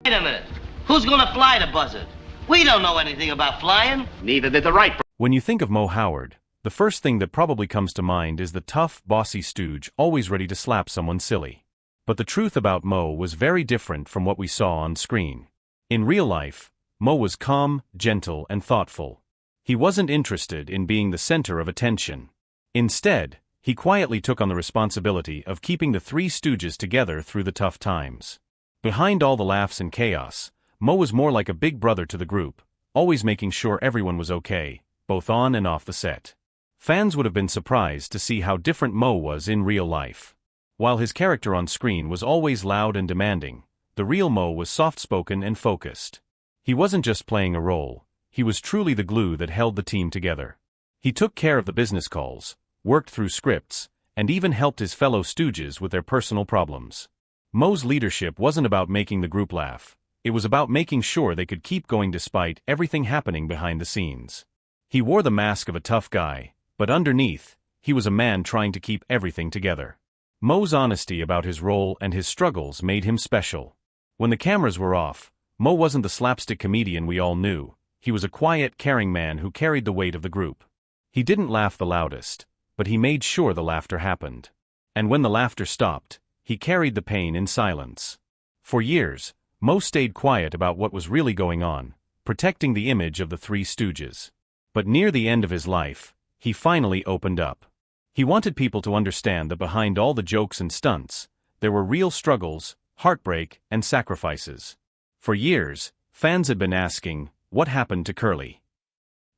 Wait a minute. Who's gonna fly the buzzard? We don't know anything about flying. Neither did the right. When you think of Moe Howard, the first thing that probably comes to mind is the tough, bossy stooge always ready to slap someone silly. But the truth about Moe was very different from what we saw on screen. In real life, Moe was calm, gentle, and thoughtful. He wasn't interested in being the center of attention. Instead, he quietly took on the responsibility of keeping the Three Stooges together through the tough times. Behind all the laughs and chaos, Moe was more like a big brother to the group, always making sure everyone was okay, both on and off the set. Fans would have been surprised to see how different Moe was in real life. While his character on screen was always loud and demanding, the real Moe was soft-spoken and focused. He wasn't just playing a role, he was truly the glue that held the team together. He took care of the business calls, worked through scripts, and even helped his fellow Stooges with their personal problems. Moe's leadership wasn't about making the group laugh, it was about making sure they could keep going despite everything happening behind the scenes. He wore the mask of a tough guy, but underneath, he was a man trying to keep everything together. Moe's honesty about his role and his struggles made him special. When the cameras were off, Moe wasn't the slapstick comedian we all knew, he was a quiet, caring man who carried the weight of the group. He didn't laugh the loudest, but he made sure the laughter happened. And when the laughter stopped, he carried the pain in silence. For years, Moe stayed quiet about what was really going on, protecting the image of the Three Stooges. But near the end of his life, he finally opened up. He wanted people to understand that behind all the jokes and stunts, there were real struggles, heartbreak, and sacrifices. For years, fans had been asking, what happened to Curley?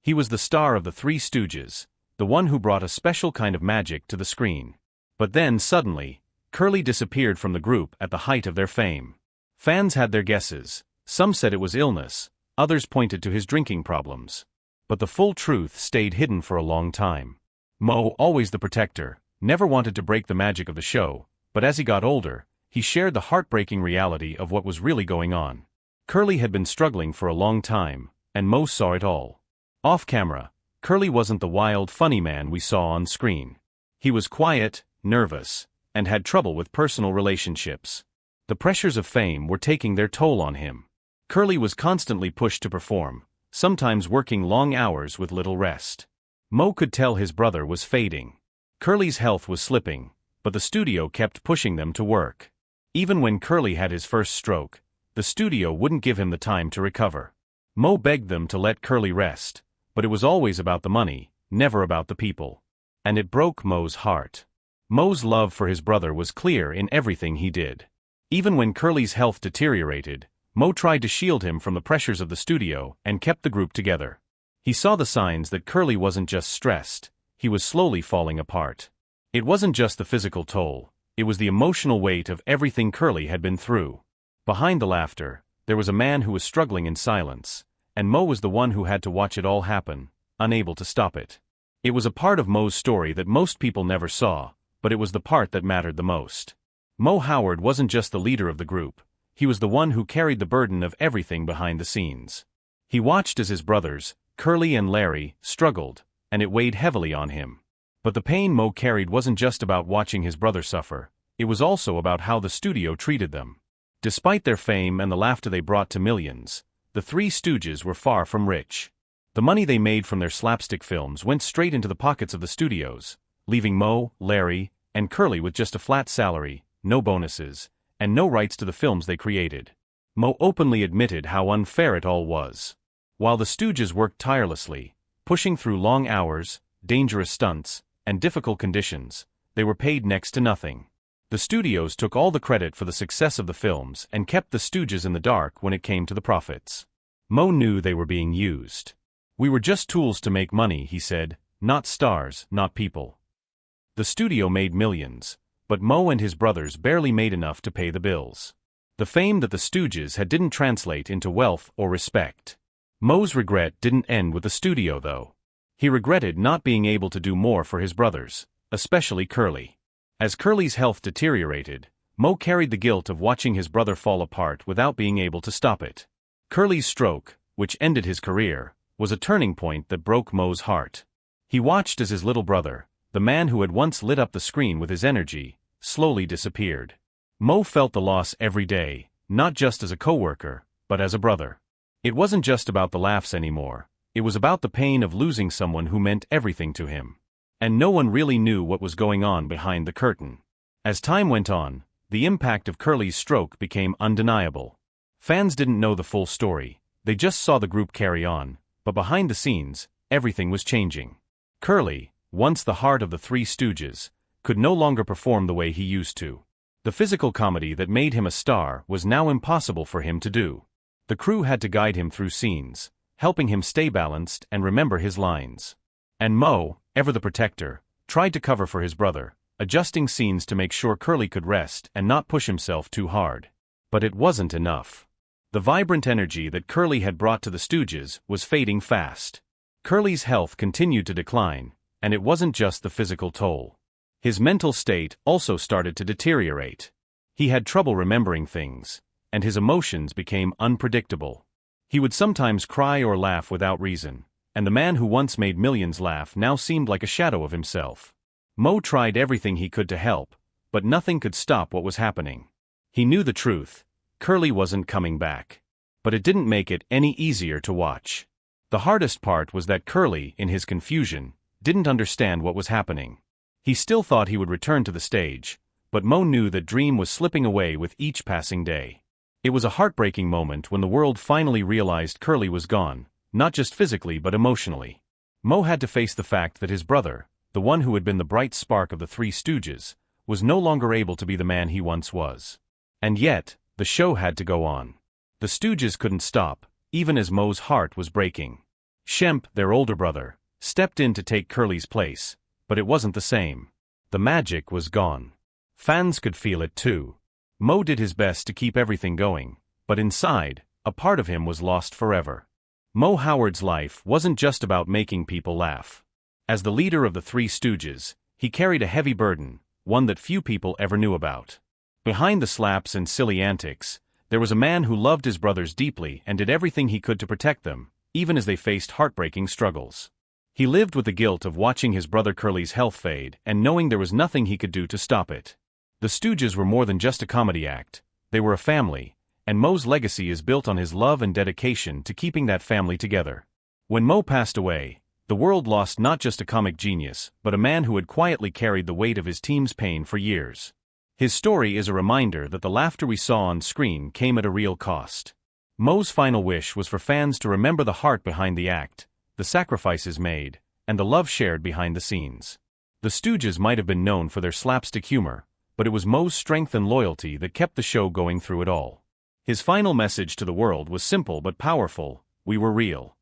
He was the star of the Three Stooges, the one who brought a special kind of magic to the screen. But then, suddenly, Curley disappeared from the group at the height of their fame. Fans had their guesses, some said it was illness, others pointed to his drinking problems. But the full truth stayed hidden for a long time. Moe, always the protector, never wanted to break the magic of the show, but as he got older, he shared the heartbreaking reality of what was really going on. Curley had been struggling for a long time, and Moe saw it all. Off camera, Curley wasn't the wild, funny man we saw on screen. He was quiet, nervous, and had trouble with personal relationships. The pressures of fame were taking their toll on him. Curley was constantly pushed to perform, sometimes working long hours with little rest. Moe could tell his brother was fading. Curley's health was slipping, but the studio kept pushing them to work. Even when Curley had his first stroke, the studio wouldn't give him the time to recover. Moe begged them to let Curley rest, but it was always about the money, never about the people. And it broke Moe's heart. Moe's love for his brother was clear in everything he did. Even when Curley's health deteriorated, Moe tried to shield him from the pressures of the studio and kept the group together. He saw the signs that Curley wasn't just stressed, he was slowly falling apart. It wasn't just the physical toll, it was the emotional weight of everything Curley had been through. Behind the laughter, there was a man who was struggling in silence, and Moe was the one who had to watch it all happen, unable to stop it. It was a part of Moe's story that most people never saw, but it was the part that mattered the most. Moe Howard wasn't just the leader of the group, he was the one who carried the burden of everything behind the scenes. He watched as his brothers, Curley and Larry, struggled, and it weighed heavily on him. But the pain Moe carried wasn't just about watching his brother suffer, it was also about how the studio treated them. Despite their fame and the laughter they brought to millions, the Three Stooges were far from rich. The money they made from their slapstick films went straight into the pockets of the studios, leaving Moe, Larry, and Curley with just a flat salary, no bonuses, and no rights to the films they created. Moe openly admitted how unfair it all was. While the Stooges worked tirelessly, pushing through long hours, dangerous stunts, and difficult conditions, they were paid next to nothing. The studios took all the credit for the success of the films and kept the Stooges in the dark when it came to the profits. Moe knew they were being used. "We were just tools to make money," he said, "not stars, not people." The studio made millions, but Moe and his brothers barely made enough to pay the bills. The fame that the Stooges had didn't translate into wealth or respect. Moe's regret didn't end with the studio, though. He regretted not being able to do more for his brothers, especially Curley. As Curley's health deteriorated, Moe carried the guilt of watching his brother fall apart without being able to stop it. Curley's stroke, which ended his career, was a turning point that broke Moe's heart. He watched as his little brother, the man who had once lit up the screen with his energy, slowly disappeared. Moe felt the loss every day, not just as a coworker, but as a brother. It wasn't just about the laughs anymore, it was about the pain of losing someone who meant everything to him. And no one really knew what was going on behind the curtain. As time went on, the impact of Curley's stroke became undeniable. Fans didn't know the full story, they just saw the group carry on, but behind the scenes, everything was changing. Curley, once the heart of the Three Stooges, could no longer perform the way he used to. The physical comedy that made him a star was now impossible for him to do. The crew had to guide him through scenes, helping him stay balanced and remember his lines. And Moe, ever the protector, tried to cover for his brother, adjusting scenes to make sure Curley could rest and not push himself too hard. But it wasn't enough. The vibrant energy that Curley had brought to the Stooges was fading fast. Curley's health continued to decline, and it wasn't just the physical toll. His mental state also started to deteriorate. He had trouble remembering things, and his emotions became unpredictable. He would sometimes cry or laugh without reason, and the man who once made millions laugh now seemed like a shadow of himself. Moe tried everything he could to help, but nothing could stop what was happening. He knew the truth, Curley wasn't coming back. But it didn't make it any easier to watch. The hardest part was that Curley, in his confusion, didn't understand what was happening. He still thought he would return to the stage, but Moe knew that dream was slipping away with each passing day. It was a heartbreaking moment when the world finally realized Curley was gone, not just physically but emotionally. Moe had to face the fact that his brother, the one who had been the bright spark of the Three Stooges, was no longer able to be the man he once was. And yet, the show had to go on. The Stooges couldn't stop, even as Moe's heart was breaking. Shemp, their older brother, stepped in to take Curley's place, but it wasn't the same. The magic was gone. Fans could feel it too. Moe did his best to keep everything going, but inside, a part of him was lost forever. Moe Howard's life wasn't just about making people laugh. As the leader of the Three Stooges, he carried a heavy burden, one that few people ever knew about. Behind the slaps and silly antics, there was a man who loved his brothers deeply and did everything he could to protect them, even as they faced heartbreaking struggles. He lived with the guilt of watching his brother Curley's health fade and knowing there was nothing he could do to stop it. The Stooges were more than just a comedy act, they were a family, and Moe's legacy is built on his love and dedication to keeping that family together. When Moe passed away, the world lost not just a comic genius, but a man who had quietly carried the weight of his team's pain for years. His story is a reminder that the laughter we saw on screen came at a real cost. Moe's final wish was for fans to remember the heart behind the act, the sacrifices made, and the love shared behind the scenes. The Stooges might have been known for their slapstick humor, but it was Moe's strength and loyalty that kept the show going through it all. His final message to the world was simple but powerful: we were real.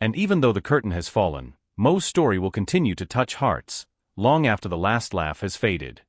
And even though the curtain has fallen, Moe's story will continue to touch hearts, long after the last laugh has faded.